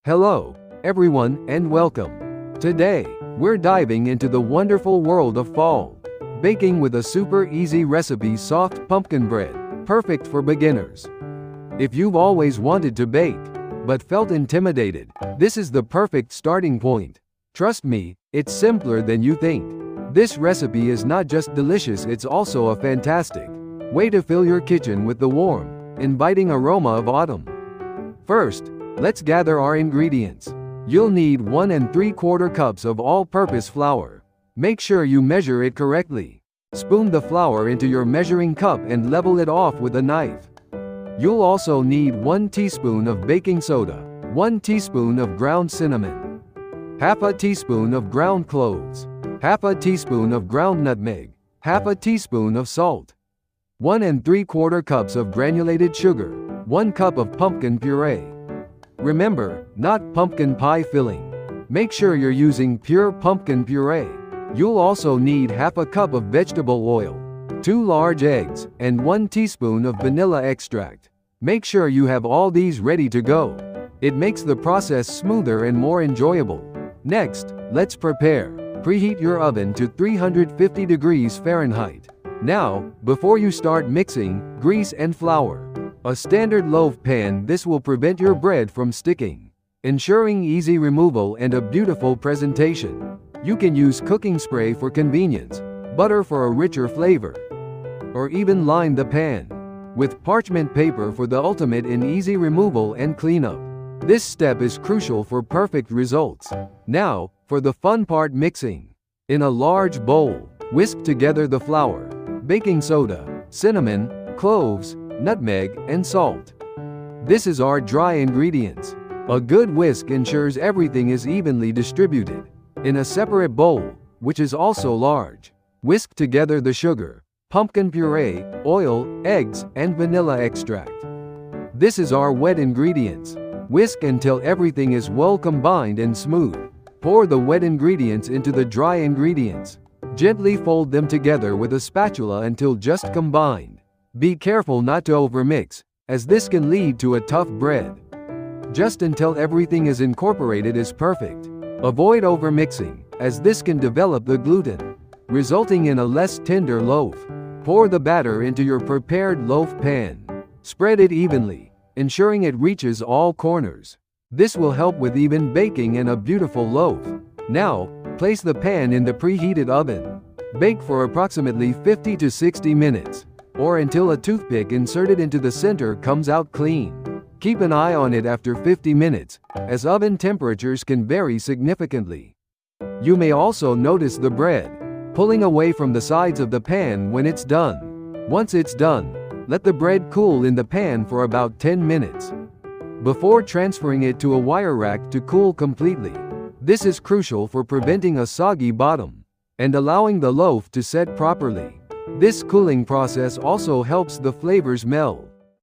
Hello, everyone, and welcome. Today, we're diving into the wonderful world of fall. Baking with a super easy recipe: soft pumpkin bread, perfect for beginners. If you've always wanted to bake, but felt intimidated, this is the perfect starting point. Trust me, it's simpler than you think. This recipe is not just delicious, it's also a fantastic way to fill your kitchen with the warm, inviting aroma of autumn. First, let's gather our ingredients. You'll need 1 3/4 cups of all-purpose flour. Make sure you measure it correctly. Spoon the flour into your measuring cup and level it off with a knife. You'll also need 1 teaspoon of baking soda, 1 teaspoon of ground cinnamon, half a teaspoon of ground cloves, half a teaspoon of ground nutmeg, half a teaspoon of salt, 1 3/4 cups of granulated sugar, 1 cup of pumpkin puree. Remember, not pumpkin pie filling. Make sure you're using pure pumpkin puree. You'll also need half a cup of vegetable oil, 2 large eggs, and 1 teaspoon of vanilla extract. Make sure you have all these ready to go. It makes the process smoother and more enjoyable. Next, let's prepare. Preheat your oven to 350 degrees Fahrenheit. Now, before you start mixing, grease and flour a standard loaf pan. This will prevent your bread from sticking, ensuring easy removal and a beautiful presentation. You can use cooking spray for convenience, butter for a richer flavor, or even line the pan with parchment paper for the ultimate in easy removal and cleanup. This step is crucial for perfect results. Now, for the fun part: mixing. In a large bowl, whisk together the flour, baking soda, cinnamon, cloves, nutmeg, and salt. This is our dry ingredients. A good whisk ensures everything is evenly distributed. In a separate bowl, which is also large, whisk together the sugar, pumpkin puree, oil, eggs, and vanilla extract. This is our wet ingredients. Whisk until everything is well combined and smooth. Pour the wet ingredients into the dry ingredients. Gently fold them together with a spatula until just combined. Be careful not to overmix, as this can lead to a tough bread. Just until everything is incorporated is perfect. Avoid overmixing, as this can develop the gluten, resulting in a less tender loaf. Pour the batter into your prepared loaf pan. Spread it evenly, ensuring it reaches all corners. This will help with even baking and a beautiful loaf. Now, place the pan in the preheated oven. Bake for approximately 50 to 60 minutes, or until a toothpick inserted into the center comes out clean. Keep an eye on it after 50 minutes, as oven temperatures can vary significantly. You may also notice the bread pulling away from the sides of the pan when it's done. Once it's done, let the bread cool in the pan for about 10 minutes before transferring it to a wire rack to cool completely. This is crucial for preventing a soggy bottom and allowing the loaf to set properly. This cooling process also helps the flavors meld